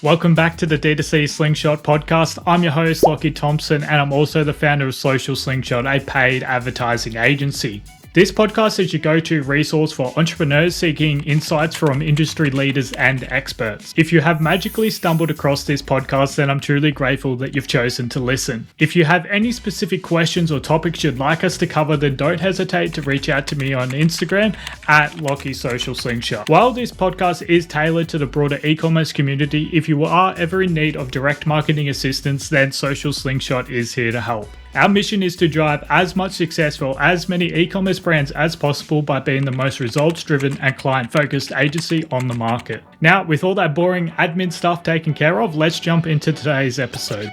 Welcome back to the DTC Slingshot Podcast. I'm your host, Lockie Thompson, and I'm also the founder of Social Slingshot, a paid advertising agency. This podcast is your go-to resource for entrepreneurs seeking insights from industry leaders and experts. If you have magically stumbled across this podcast, then I'm truly grateful that you've chosen to listen. If you have any specific questions or topics you'd like us to cover, then don't hesitate to reach out to me on Instagram at Lockie Social Slingshot. While this podcast is tailored to the broader e-commerce community, if you are ever in need of direct marketing assistance, then Social Slingshot is here to help. Our mission is to drive as much success for as many e-commerce brands as possible by being the most results-driven and client-focused agency on the market. Now, with all that boring admin stuff taken care of, let's jump into today's episode.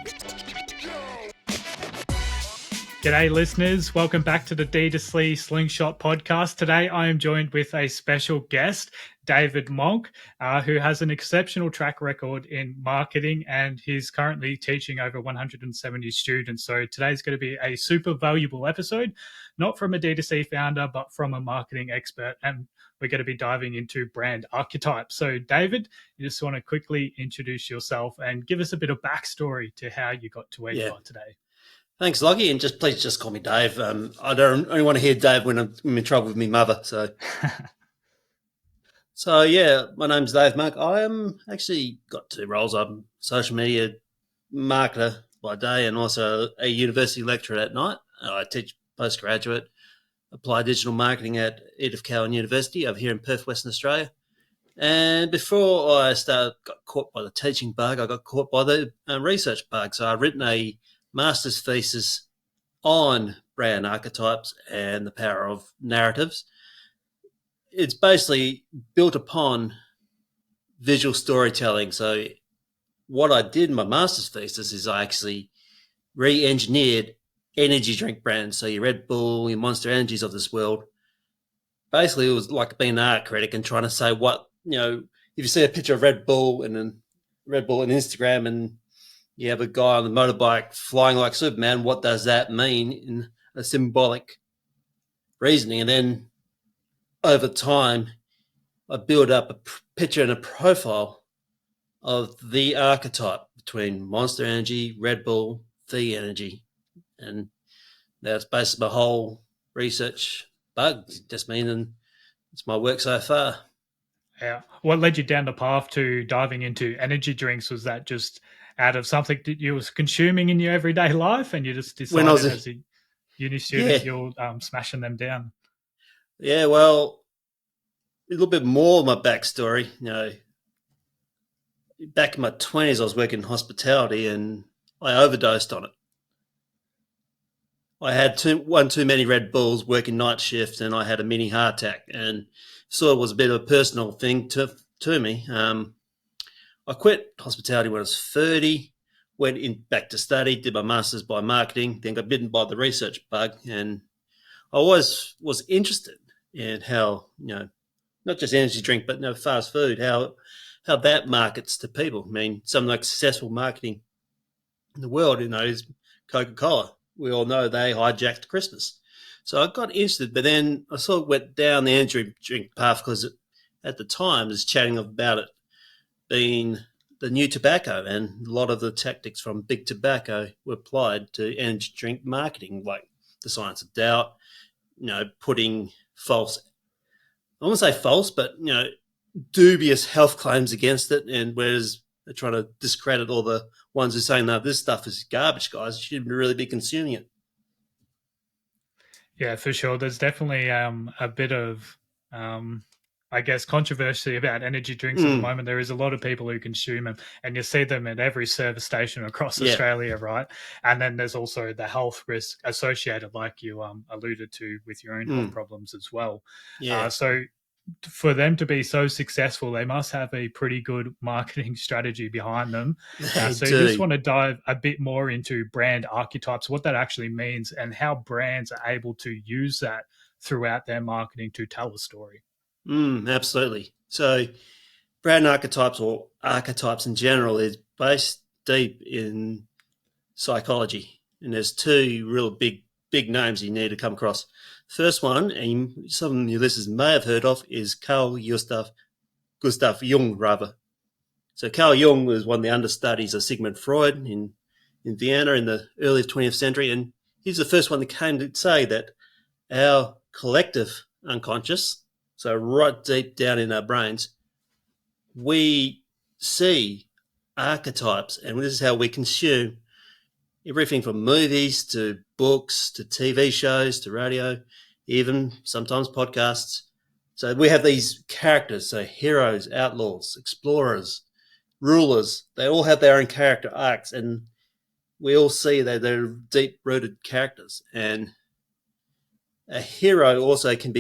G'day listeners, welcome back to the DTC Slingshot Podcast. Today I am joined with a special guest, David Monk, who has an exceptional track record in marketing and he's currently teaching over 170 students. So today's going to be a super valuable episode, not from a DTC founder, but from a marketing expert. And we're going to be diving into brand archetypes. So David, you just want to quickly introduce yourself and give us a bit of backstory to how you got to where you are today. Thanks, Lockie, and please just call me Dave. I don't only want to hear Dave when I'm in trouble with my mother. So yeah, my name's Dave Monk. I am actually got two roles. I'm social media marketer by day and also a university lecturer at night. I teach postgraduate applied digital marketing at Edith Cowan University over here in Perth, Western Australia. And before I got caught by the teaching bug, I got caught by the research bug. So I've written a master's thesis on brand archetypes and the power of narratives. It's basically built upon visual storytelling. So what I did in my master's thesis is I actually re-engineered energy drink brands. So your Red Bull, your Monster Energies of this world. Basically, it was like being an art critic and trying to say if you see a picture of Red Bull and then Red Bull on Instagram and you have a guy on the motorbike flying like Superman, what does that mean in a symbolic reasoning? And then over time, I build up a picture and a profile of the archetype between Monster Energy, Red Bull, the energy. And that's basically my whole research bug. Just meaning it's my work so far. Yeah. What led you down the path to diving into energy drinks? Was that just out of something that you was consuming in your everyday life and you just decided as a uni student you're smashing them down? Yeah, well, a little bit more of my backstory. Back in my 20s, I was working in hospitality and I overdosed on it. I had one too many Red Bulls, working night shift, and I had a mini heart attack. And sort of was a bit of a personal thing to me. I quit hospitality when I was 30, went back to study, did my master's by marketing, then got bitten by the research bug. And I always was interested in how, not just energy drink, but fast food, how that markets to people. I mean, some of the most successful marketing in the world, is Coca-Cola. We all know they hijacked Christmas. So I got interested, but then I sort of went down the energy drink path because at the time I was chatting about it being the new tobacco, and a lot of the tactics from big tobacco were applied to energy drink marketing, like the science of doubt, putting false, I won't say false, but, dubious health claims against it. And whereas they're trying to discredit all the ones who are saying, no, this stuff is garbage, guys. You shouldn't really be consuming it. Yeah, for sure. There's definitely a bit of, controversy about energy drinks at the moment. There is a lot of people who consume them, and you see them at every service station across Australia, right? And then there's also the health risk associated, like you alluded to, with your own health problems as well. Yeah. So for them to be so successful, they must have a pretty good marketing strategy behind them. So you just want to dive a bit more into brand archetypes, what that actually means, and how brands are able to use that throughout their marketing to tell a story. Absolutely. So brand archetypes, or archetypes in general, is based deep in psychology. And there's two real big names you need to come across. First one, and some of your listeners may have heard of, is Carl Gustav Gustav Jung, rather. So Carl Jung was one of the understudies of Sigmund Freud in Vienna in the early 20th century, and he's the first one that came to say that our collective unconscious, so right deep down in our brains, we see archetypes, and this is how we consume everything from movies to books to TV shows to radio, even sometimes podcasts. So we have these characters, so heroes, outlaws, explorers, rulers. They all have their own character arcs, and we all see that they're deep-rooted characters. And a hero also can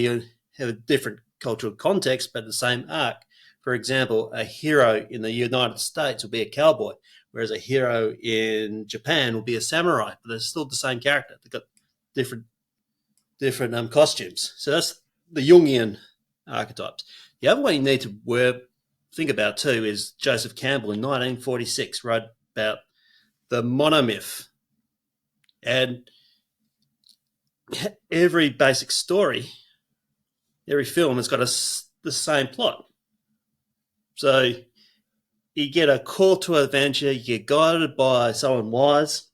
have a different cultural context, but the same arc. For example, a hero in the United States will be a cowboy, whereas a hero in Japan will be a samurai, but they're still the same character. They've got different costumes. So that's the Jungian archetypes. The other one you need to think about too is Joseph Campbell in 1946 wrote about the monomyth. And every basic story, every film has got the same plot. So you get a call to adventure, you get guided by someone wise,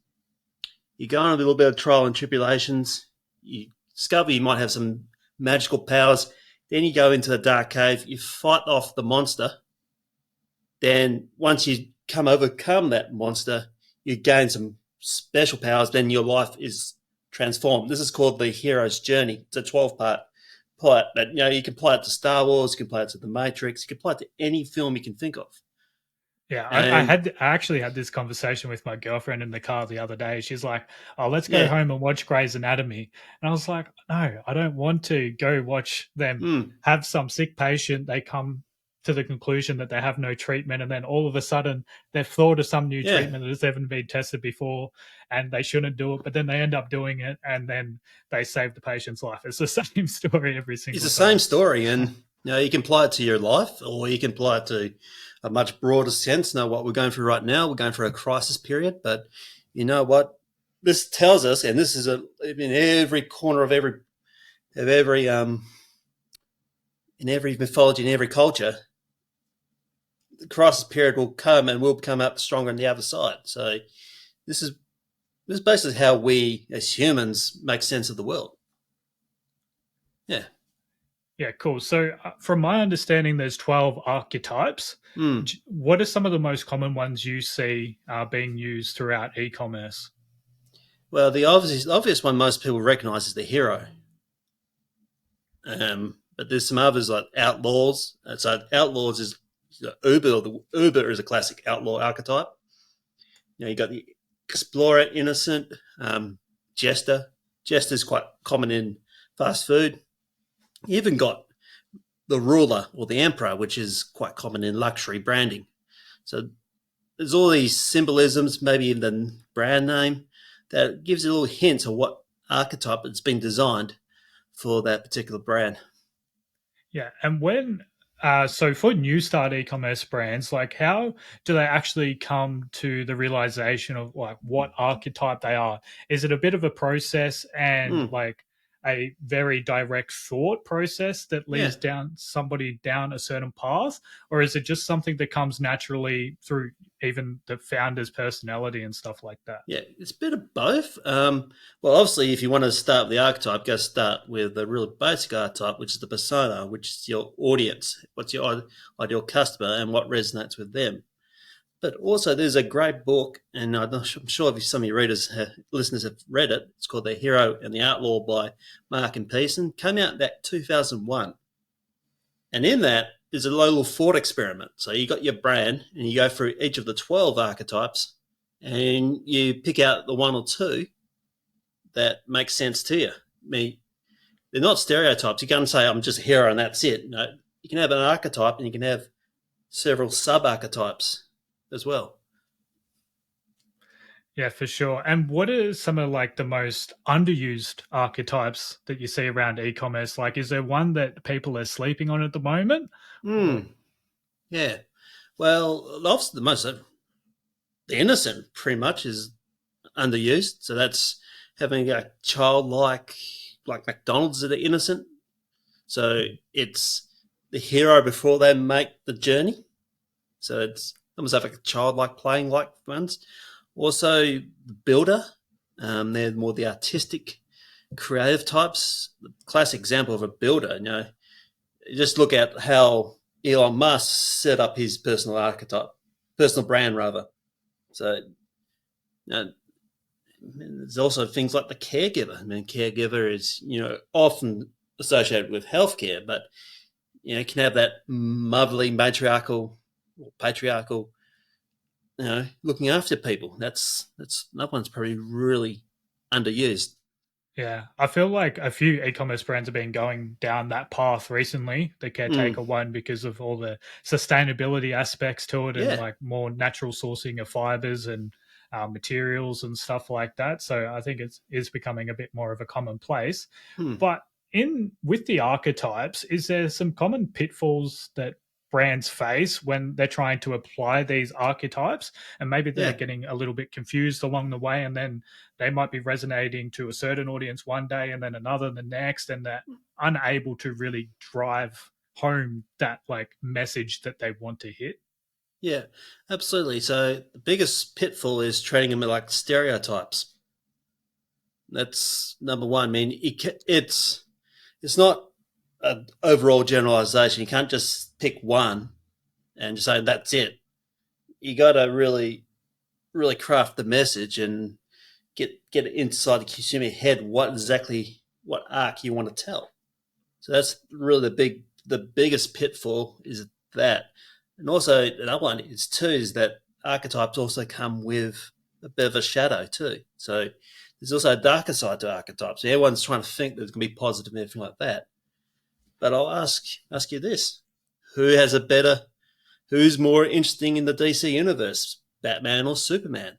you go on a little bit of trial and tribulations, you discover you might have some magical powers, then you go into the dark cave, you fight off the monster, then once you overcome that monster, you gain some special powers, then your life is transformed. This is called the hero's journey. It's a 12-part plot that you can apply it to Star Wars, you can apply it to The Matrix, you can apply it to any film you can think of. Yeah, I actually had this conversation with my girlfriend in the car the other day. She's like, "Oh, let's go home and watch Grey's Anatomy." And I was like, "No, I don't want to go watch them have some sick patient. They come to the conclusion that they have no treatment, and then all of a sudden they've thought of some new treatment that has never been tested before, and they shouldn't do it, but then they end up doing it, and then they save the patient's life." It's the same story every single time. It's the same story, and you can apply it to your life, or you can apply it to a much broader sense. Now, what we're going through right now, we're going through a crisis period, but you know what? This tells us, and this is in every corner of every in every mythology, in every culture, the crisis period will come and we'll come up stronger on the other side. So this is basically how we as humans make sense of the world. Yeah. Yeah, cool. So from my understanding, there's 12 archetypes. What are some of the most common ones you see being used throughout e-commerce? Well, the obvious one most people recognize is the hero. But there's some others like outlaws. So outlaws is Uber. Uber is a classic outlaw archetype. You got the explorer, innocent, jester. Jester is quite common in fast food. You even got the ruler or the emperor, which is quite common in luxury branding. So there's all these symbolisms, maybe even the brand name, that gives you a little hint of what archetype it's been designed for that particular brand. Yeah, and so for new start e-commerce brands, like how do they actually come to the realization of like what archetype they are? Is it a bit of a process and like a very direct thought process that leads somebody down a certain path, or is it just something that comes naturally through even the founder's personality and stuff like that? Yeah, it's a bit of both. Well, obviously, if you want to start with the archetype, go start with the really basic archetype, which is the persona, which is your audience, what's your ideal customer, and what resonates with them. But also, there's a great book, and I'm sure if some of your listeners have read it. It's called The Hero and the Outlaw by Mark and Pearson. Came out in that 2001. And in that, there's a little thought experiment. So you got your brand, and you go through each of the 12 archetypes, and you pick out the one or two that makes sense to you. I mean, they're not stereotypes. You can't say, I'm just a hero and that's it. No, you can have an archetype, and you can have several sub-archetypes as well. Yeah, for sure. And what are some of like the most underused archetypes that you see around e-commerce? Like, is there one that people are sleeping on at the moment? Yeah. Well, the innocent pretty much is underused. So that's having a childlike, like McDonald's that are innocent. So it's the hero before they make the journey. So it's almost like a childlike playing like ones. Also, the builder. They're more the artistic, creative types. The classic example of a builder, just look at how Elon Musk set up his personal archetype, personal brand rather. So there's also things like the caregiver. I mean, caregiver is often associated with healthcare, but can have that motherly, matriarchal, or patriarchal, looking after people. That's that one's probably really underused. Yeah, I feel like a few e-commerce brands have been going down that path recently, the caretaker one, because of all the sustainability aspects to it and Yeah. like more natural sourcing of fibers and materials and stuff like that. So I think it is becoming a bit more of a commonplace. But in with the archetypes, is there some common pitfalls that brands face when they're trying to apply these archetypes, and maybe they're getting a little bit confused along the way, and then they might be resonating to a certain audience one day and then another the next, and they're unable to really drive home that like message that they want to hit? Yeah, absolutely. So the biggest pitfall is treating them like stereotypes. That's number one. I mean, it's not an overall generalization. You can't just pick one and just say that's it. You got to really, really craft the message and get it inside the consumer head what arc you want to tell. So that's really the biggest pitfall is that. And also another one is that archetypes also come with a bit of a shadow too. So there's also a darker side to archetypes. Everyone's trying to think there's going to be positive and everything like that. But I'll ask you this: who's more interesting in the DC universe, Batman or Superman?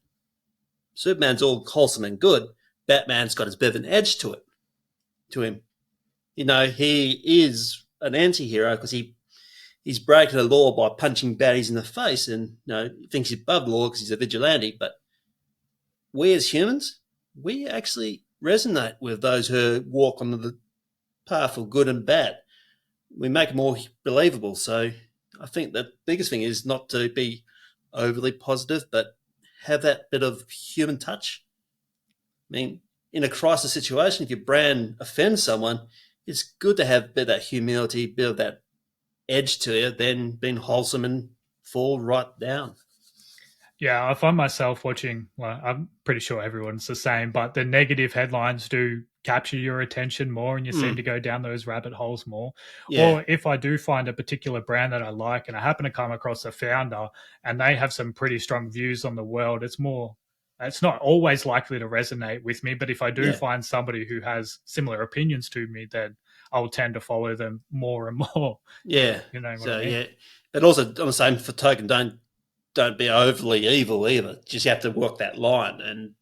Superman's all wholesome and good. Batman's got his bit of an edge to him. He is an anti-hero because he's breaking the law by punching baddies in the face, and he thinks he's above the law because he's a vigilante. But we as humans, we actually resonate with those who walk on the path of good and bad. We make it more believable. So I think the biggest thing is not to be overly positive, but have that bit of human touch. I mean, in a crisis situation, if your brand offends someone, it's good to have a bit of that humility, a bit of that edge to it, than being wholesome and fall right down. Yeah, I find myself watching, well, I'm pretty sure everyone's the same, but the negative headlines do capture your attention more and you seem to go down those rabbit holes more. Yeah. Or if I do find a particular brand that I like and I happen to come across a founder and they have some pretty strong views on the world, it's not always likely to resonate with me. But if I do find somebody who has similar opinions to me, then I'll tend to follow them more and more. Yeah. You know what So I mean? yeah, but also on the same for token, don't be overly evil either. Just have to walk that line and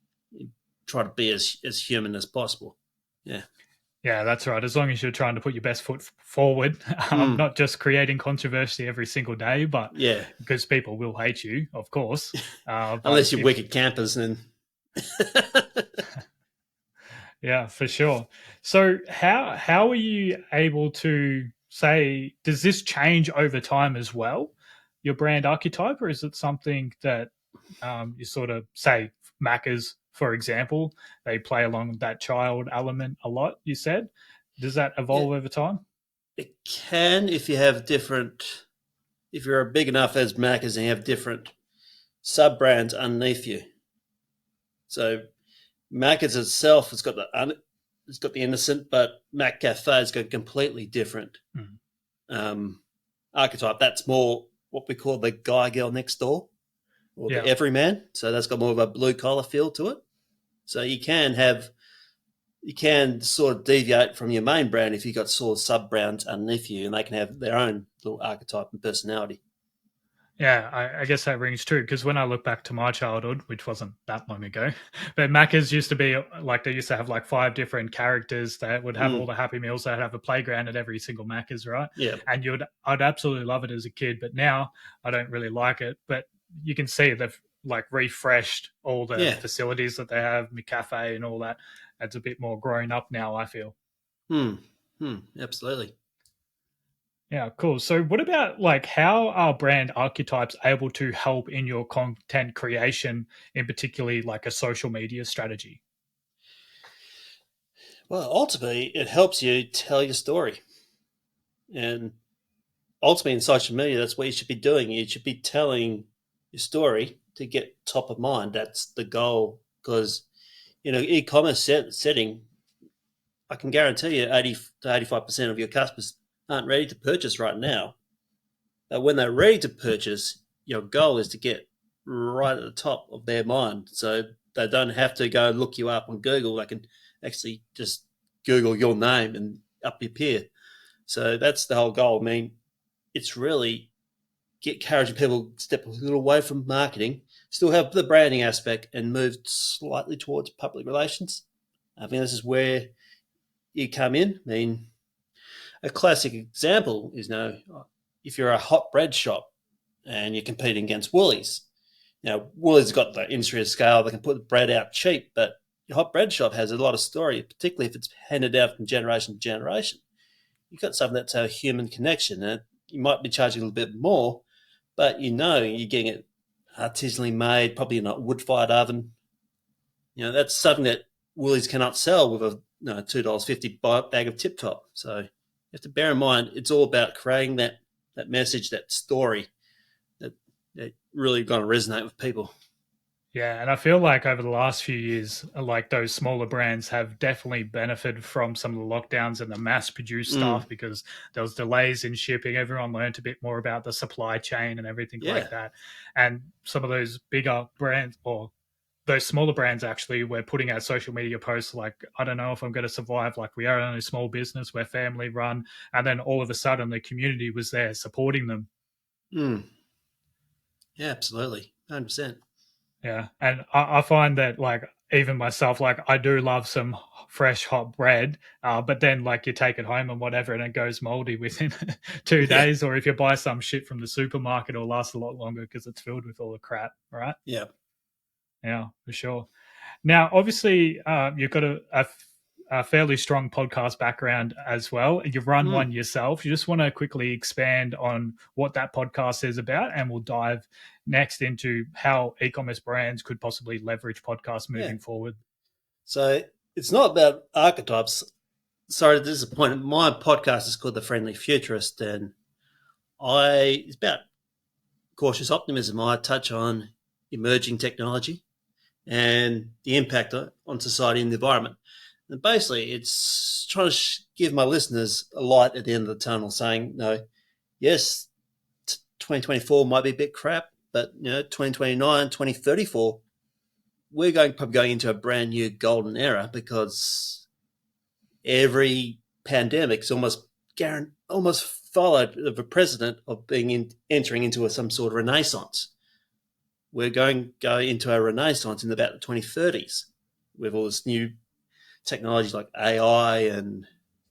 try to be as human as possible. Yeah. Yeah, that's right. As long as you're trying to put your best foot forward, not just creating controversy every single day, but because people will hate you, of course. Unless you're wicked campers, then. Yeah, for sure. So how are you able to say, does this change over time as well, your brand archetype, or is it something that you sort of say Macca's, for example, they play along that child element a lot, you said. Does that evolve over time? It can if you have if you're big enough as Macca's and you have different sub-brands underneath you. So Macca's itself has got the innocent, but Mac Cafe's got a completely different archetype. That's more what we call the guy girl next door, or the everyman. So that's got more of a blue collar feel to it. So you can sort of deviate from your main brand if you've got sort of sub brands underneath you, and they can have their own little archetype and personality. Yeah, I guess that rings true, because when I look back to my childhood, which wasn't that long ago, but Macca's used to be like, they used to have like 5 different characters that would have all the Happy Meals. They'd have a playground at every single Macca's, right? Yeah. And I'd absolutely love it as a kid, but now I don't really like it. But you can see they've like refreshed all the facilities that they have, McCafe and all that. It's a bit more grown up now, I feel. Absolutely. Yeah, cool. So what about like how are brand archetypes able to help in your content creation, in particularly like a social media strategy? Well, ultimately, it helps you tell your story. And ultimately, in social media, that's what you should be doing. You should be telling your story to get top of mind. That's the goal. Because, e-commerce setting, I can guarantee you 80 to 85% of your customers aren't ready to purchase right now. But when they're ready to purchase, your goal is to get right at the top of their mind. So they don't have to go look you up on Google. They can actually just Google your name and up you appear. So that's the whole goal. I mean, it's really get encouraging people to step a little away from marketing, still have the branding aspect, and move slightly towards public relations. I mean, this is where you come in. I mean, a classic example is, if you're a hot bread shop and you're competing against Woolies, Woolies got the industry of scale. They can put the bread out cheap, but your hot bread shop has a lot of story, particularly if it's handed down from generation to generation. You've got something that's a human connection. And you might be charging a little bit more, but you're getting it artisanally made, probably in a wood-fired oven. That's something that Woolies cannot sell with a $2.50 bag of Tip Top. So you have to bear in mind, it's all about creating that message, that story that really going to resonate with people. Yeah, and I feel like over the last few years, like those smaller brands have definitely benefited from some of the lockdowns and the mass-produced stuff because there was delays in shipping. Everyone learned a bit more about the supply chain and everything like that. And some of those bigger brands or those smaller brands actually were putting out social media posts like, I don't know if I'm going to survive. Like, we are only a small business, we're family run. And then all of a sudden the community was there supporting them. Yeah, absolutely. 100%. Yeah. And I find that like even myself, like I do love some fresh hot bread, but then like you take it home and whatever, and it goes moldy within 2 days. Or if you buy some shit from the supermarket, it'll last a lot longer because it's filled with all the crap, right? Yeah. Yeah, for sure. Now, obviously, you've got a fairly strong podcast background as well. You've run one yourself. You just want to quickly expand on what that podcast is about, and we'll dive next into how e-commerce brands could possibly leverage podcasts moving forward. So it's not about archetypes. Sorry to disappoint. My podcast is called The Friendly Futurist, and it's about cautious optimism. I touch on emerging technology and the impact on society and the environment. And basically, it's trying to give my listeners a light at the end of the tunnel, saying, yes, 2024 might be a bit crap, but 2029, 2034, we're probably going into a brand new golden era because every pandemic's almost followed of a precedent of entering into some sort of renaissance. We're going to go into a renaissance in about the 2030s with all this new technologies like AI and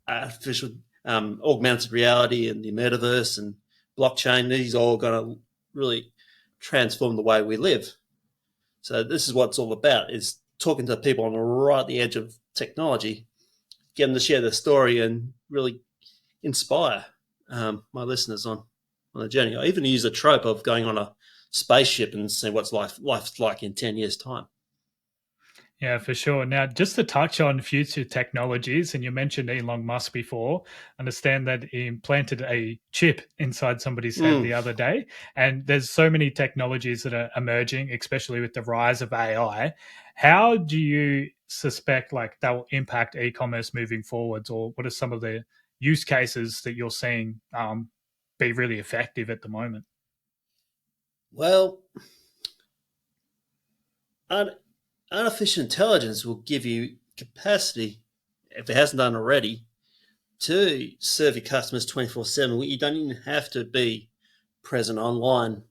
artificial augmented reality and the metaverse and blockchain. These are all going to really transform the way we live. So this is what it's all about, is talking to people on right at the edge of technology, get them to share their story and really inspire my listeners on the journey. I even use a trope of going on a spaceship and see what's life's like in 10 years' time. Yeah, for sure. Now, just to touch on future technologies, and you mentioned Elon Musk before, understand that he implanted a chip inside somebody's head the other day. And there's so many technologies that are emerging, especially with the rise of AI. How do you suspect like that will impact e-commerce moving forwards, or what are some of the use cases that you're seeing be really effective at the moment? Well, artificial intelligence will give you capacity, if it hasn't done already, to serve your customers 24/7. You don't even have to be present online,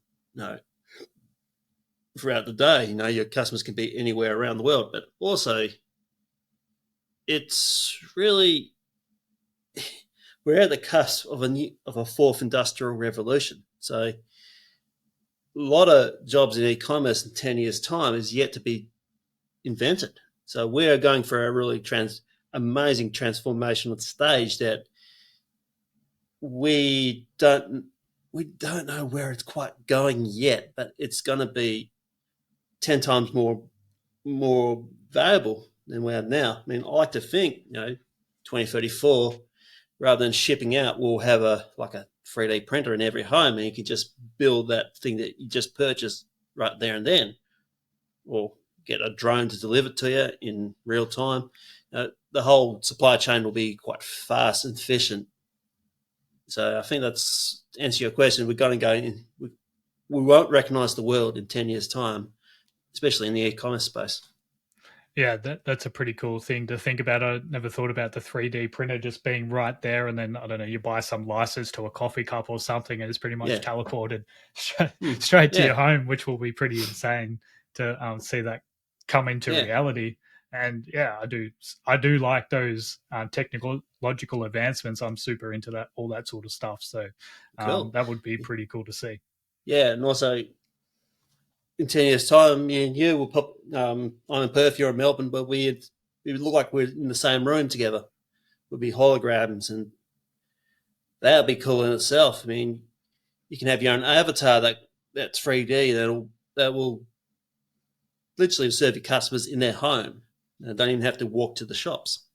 throughout the day. Your customers can be anywhere around the world, but also it's really, we're at the cusp of a fourth industrial revolution. So a lot of jobs in e-commerce in 10 years' time is yet to be invented. So we're going for a really amazing transformational stage that we don't know where it's quite going yet, but it's going to be 10 times more valuable than we have now. I mean, I like to think, 2034, rather than shipping out, we'll have a 3D printer in every home, and you can just build that thing that you just purchased right there and then, or get a drone to deliver it to you in real time. The whole supply chain will be quite fast and efficient. So I think that's, to answer your question, we're going to go in, we won't recognise the world in 10 years' time, especially in the e-commerce space. Yeah, that's a pretty cool thing to think about. I never thought about the 3D printer just being right there, and then, I don't know, you buy some license to a coffee cup or something, and it's pretty much teleported straight to your home, which will be pretty insane to see that come into reality. And yeah, I do like those technological advancements. I'm super into that, all that sort of stuff. So cool. That would be pretty cool to see. Yeah, and also, in 10 years' time, me and you will pop. I'm in Perth, you're in Melbourne, but we would look like we're in the same room together. We'd be holograms, and that would be cool in itself. I mean, you can have your own avatar that's 3D that will literally serve your customers in their home. They don't even have to walk to the shops.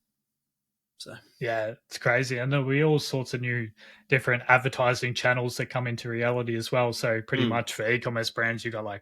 So yeah, it's crazy. And there'll be all sorts of new different advertising channels that come into reality as well. So pretty much for e-commerce brands, you got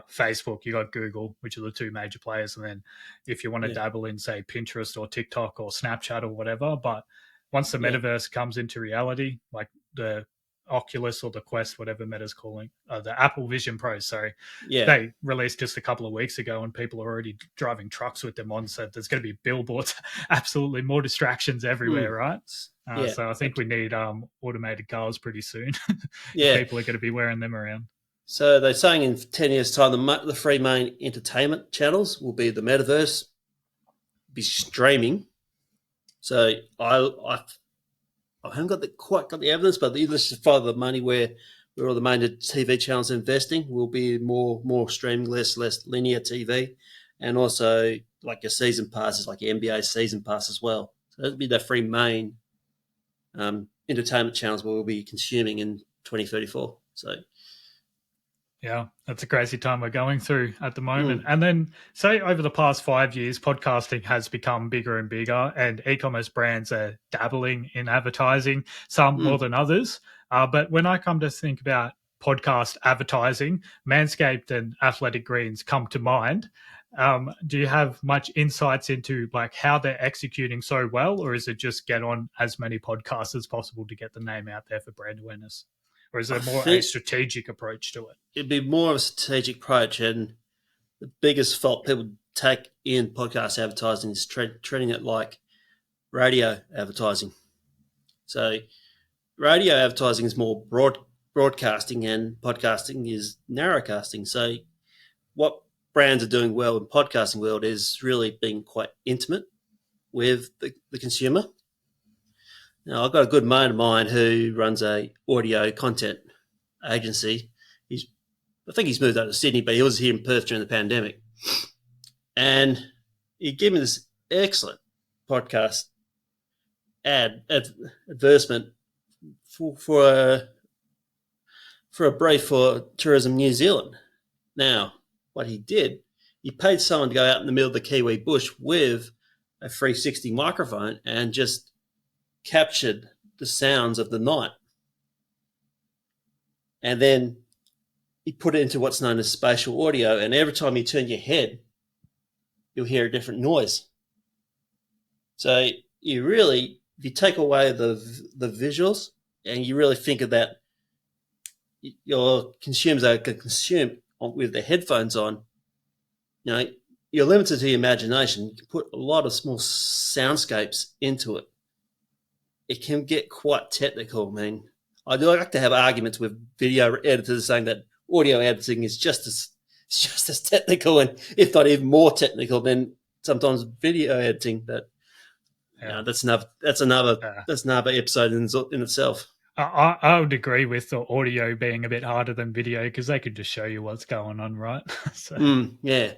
Facebook, you got Google, which are the two major players. And then if you want to dabble in, say, Pinterest or TikTok or Snapchat or whatever, but once the metaverse comes into reality, like the Oculus or the Quest, whatever Meta's calling, the Apple Vision Pro, sorry. Yeah. They released just a couple of weeks ago, and people are already driving trucks with them on. So there's going to be billboards, absolutely more distractions everywhere, right? So I think we need automated cars pretty soon. People are going to be wearing them around. So they're saying in 10 years' time, the three main entertainment channels will be the metaverse, be streaming. So I haven't quite got the evidence, but let's just follow the money where all the main TV channels are investing will be more streaming, less linear TV, and also like your season passes, like your NBA season pass as well. So that'll be the three main entertainment channels we'll be consuming in 2034. So yeah, that's a crazy time we're going through at the moment. And then, say, over the past 5 years, podcasting has become bigger and bigger, and e-commerce brands are dabbling in advertising, some more than others. But when I come to think about podcast advertising, Manscaped and Athletic Greens come to mind. Do you have much insights into like how they're executing so well, or is it just get on as many podcasts as possible to get the name out there for brand awareness? Or is there more a strategic approach to it? It'd be more of a strategic approach, and the biggest fault people take in podcast advertising is treating it like radio advertising. So radio advertising is more broadcasting, and podcasting is narrowcasting. So what brands are doing well in podcasting world is really being quite intimate with the consumer. Now, I've got a good mate of mine who runs a audio content agency. I think he's moved out to Sydney, but he was here in Perth during the pandemic. And he gave me this excellent podcast advertisement for a brief for Tourism New Zealand. Now, what he did, he paid someone to go out in the middle of the Kiwi bush with a 360 microphone and just captured the sounds of the night. And then he put it into what's known as spatial audio, and every time you turn your head, you'll hear a different noise. So you really, if you take away the visuals and you really think of that, your consumers are going to consume with their headphones on, you're limited to your imagination. You can put a lot of small soundscapes into it. It can get quite technical. I mean, I do like to have arguments with video editors saying that audio editing is just as technical, and if not even more technical than sometimes video editing. But that's another episode in itself. I would agree with the audio being a bit harder than video because they could just show you what's going on, right? Yeah.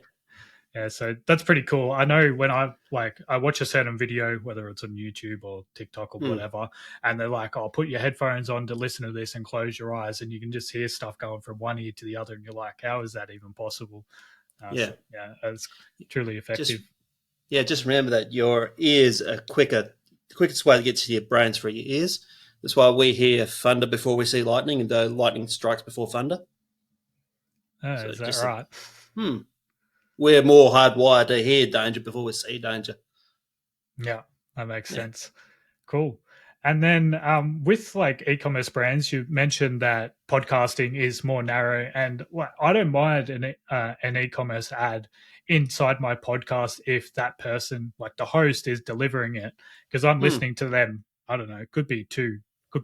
Yeah, so that's pretty cool. I know when I watch a certain video, whether it's on YouTube or TikTok or whatever, and they're like, "Oh, put your headphones on to listen to this and close your eyes," and you can just hear stuff going from one ear to the other, and you're like, "How is that even possible?" Yeah, so, yeah, it's truly effective. Just remember that your ears are the quickest way to get to your brains for your ears. That's why we hear thunder before we see lightning, and though lightning strikes before thunder. Oh, so is that right? We're more hardwired to hear danger before we see danger. Yeah, that makes sense. Cool. And then with like e-commerce brands, you mentioned that podcasting is more narrow, and I don't mind an e-commerce ad inside my podcast if that person, like the host, is delivering it, because I'm listening to them. I don't know, it could be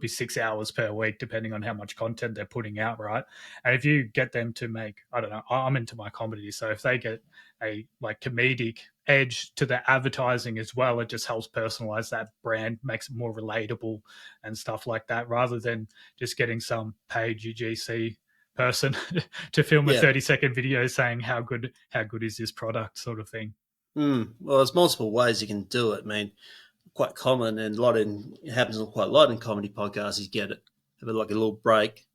6 hours per week, depending on how much content they're putting out, right? And if you get them to make, I don't know, I'm into my comedy, so if they get a like comedic edge to the advertising as well, it just helps personalize that brand, makes it more relatable and stuff like that, rather than just getting some paid UGC person to film a 30-second video saying how good is this product, sort of thing. Well, there's multiple ways you can do it. I mean, quite common and it happens quite a lot in comedy podcasts. You have like a little break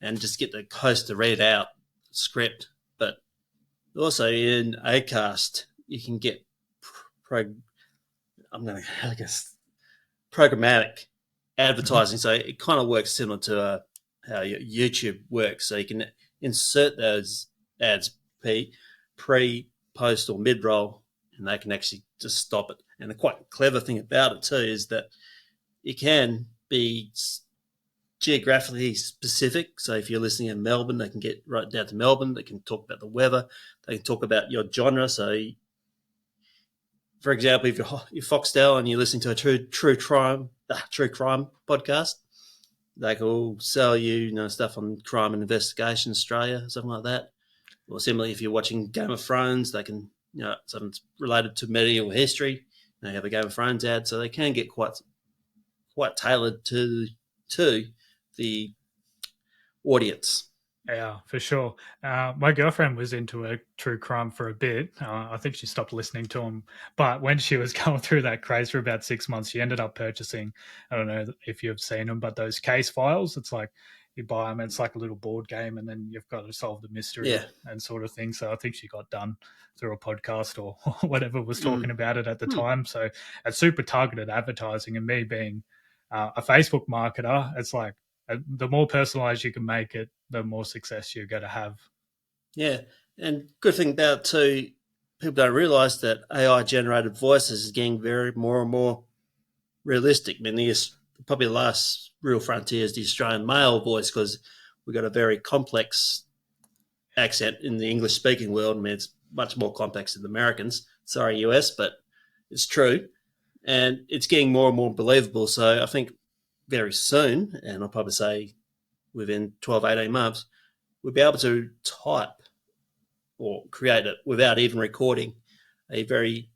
and just get the host to read out script. But also in Acast, you can get programmatic advertising. So it kind of works similar to how your YouTube works. So you can insert those ads pre, post, or mid roll, and they can actually just stop it. And the quite clever thing about it too is that it can be geographically specific. So if you're listening in Melbourne, they can get right down to Melbourne. They can talk about the weather. They can talk about your genre. So, for example, if you're Foxtel and you're listening to a true crime podcast, they can sell you, stuff on crime and investigation Australia, something like that. Or similarly, if you're watching Game of Thrones, they can, something related to medieval history. They have a Game of Thrones ad, so they can get quite tailored to the audience. Yeah, for sure. My girlfriend was into a true crime for a bit. I think she stopped listening to him. But when she was going through that craze for about 6 months, she ended up purchasing, I don't know if you've seen them, but those case files, it's like you buy them, it's like a little board game, and then you've got to solve the mystery and sort of thing. So I think she got done through a podcast or whatever was talking about it at the time. So it's super targeted advertising, and me being a Facebook marketer, it's like, the more personalized you can make it, the more success you're going to have. Yeah, and good thing about it too, people don't realise that AI-generated voices is getting more and more realistic. I mean, probably the last real frontier is the Australian male voice, because we've got a very complex accent in the English-speaking world. I mean, it's much more complex than the Americans. Sorry, US, but it's true. And it's getting more and more believable. So I think very soon, and I'll probably say within 12, 18 months, we'll be able to type or create it without even recording a very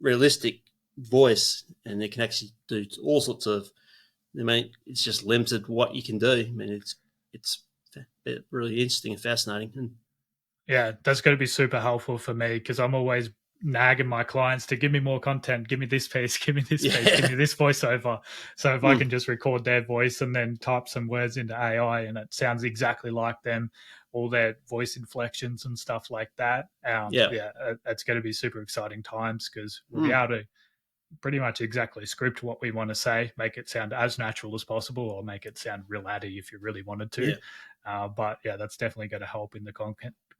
realistic voice, and it can actually do all sorts of, it's just limited what you can do. I mean, it's really interesting and fascinating. Yeah, that's going to be super helpful for me, because I'm always nagging my clients to give me more content, give me this piece, give me this piece, give me this voiceover. So if I can just record their voice and then type some words into AI and it sounds exactly like them, all their voice inflections and stuff like that, it's going to be super exciting times, because we'll be able to pretty much exactly script what we want to say, make it sound as natural as possible, or make it sound real addy if you really wanted to. But yeah, that's definitely going to help in the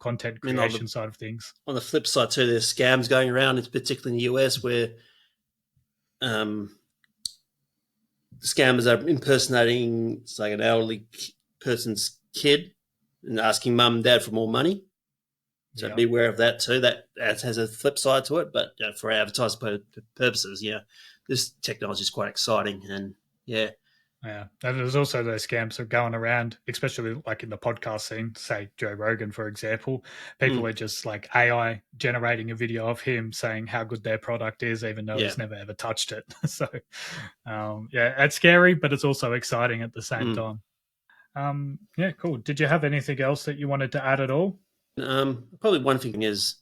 content creation side of things. On the flip side too, there's scams going around, it's particularly in the US, where scammers are impersonating, say, an elderly person's kid and asking mum and dad for more money. So be aware of that too. That has a flip side to it, but for advertising purposes, this technology is quite exciting. And and there's also those scams that are going around, especially like in the podcast scene, say Joe Rogan, for example. People are just like AI generating a video of him saying how good their product is, even though he's never ever touched it. So, it's scary, but it's also exciting at the same time. Cool. Did you have anything else that you wanted to add at all? Probably one thing is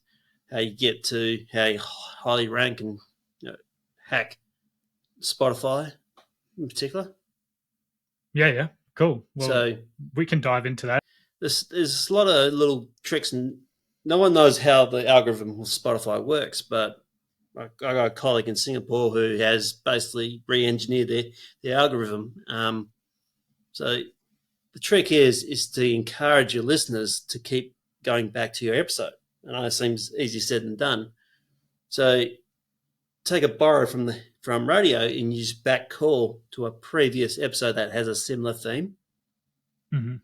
how you get to how you highly rank and hack Spotify in particular. Yeah, cool. Well, so we can dive into that. There's a lot of little tricks, and no one knows how the algorithm of Spotify works, but I got a colleague in Singapore who has basically re-engineered the algorithm. So the trick is to encourage your listeners to keep going back to your episode. And I know it seems easier said than done. So take a borrow from radio and use back call to a previous episode that has a similar theme. Mm-hmm.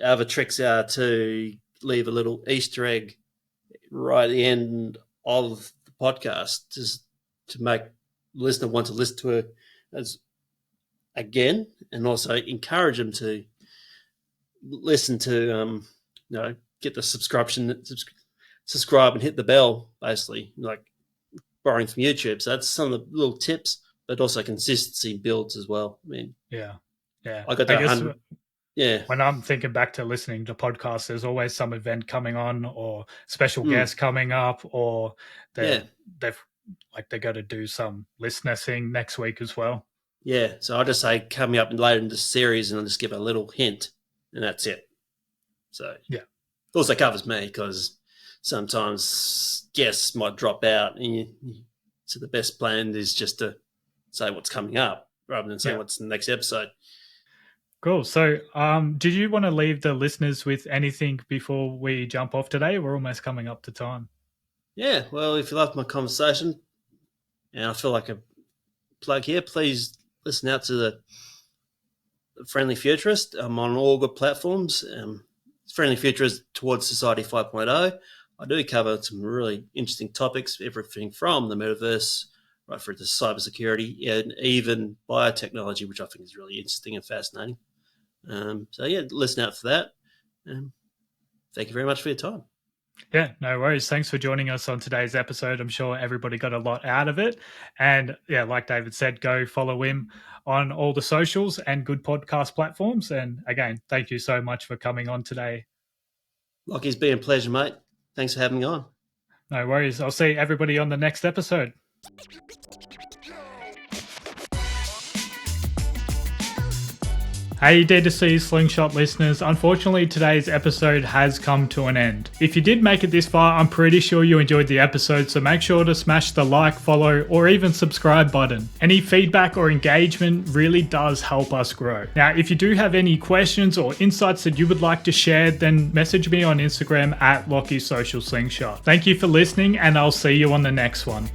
Other tricks are to leave a little Easter egg right at the end of the podcast, just to make the listener want to listen to it again, and also encourage them to listen to, get the subscribe and hit the bell, basically, like borrowing from YouTube. So that's some of the little tips, but also consistency builds as well. I mean, yeah. I got that. Yeah. When I'm thinking back to listening to podcasts, there's always some event coming on or special guest coming up, or they got to do some listener thing next week as well. Yeah. So I just say coming up later in the series, and I'll just give a little hint, and that's it. So yeah. Also covers me because sometimes guests might drop out, and so the best plan is just to say what's coming up rather than say what's the next episode. Cool. So did you want to leave the listeners with anything before we jump off today? We're almost coming up to time. Yeah. Well, if you loved my conversation, and I feel like a plug here, please listen out to the Friendly Futurist. I'm on all good platforms. Friendly Futurist towards Society 5.0. I do cover some really interesting topics, everything from the metaverse right through to cybersecurity and even biotechnology, which I think is really interesting and fascinating. Listen out for that. Thank you very much for your time. Yeah, no worries. Thanks for joining us on today's episode. I'm sure everybody got a lot out of it. And yeah, like David said, go follow him on all the socials and good podcast platforms. And again, thank you so much for coming on today. Lockie's been a pleasure, mate. Thanks for having me on. No worries. I'll see everybody on the next episode. Hey DTC Slingshot listeners, unfortunately today's episode has come to an end. If you did make it this far, I'm pretty sure you enjoyed the episode, so make sure to smash the like, follow, or even subscribe button. Any feedback or engagement really does help us grow. Now, if you do have any questions or insights that you would like to share, then message me on Instagram at LockieSocialSlingshot. Thank you for listening, and I'll see you on the next one.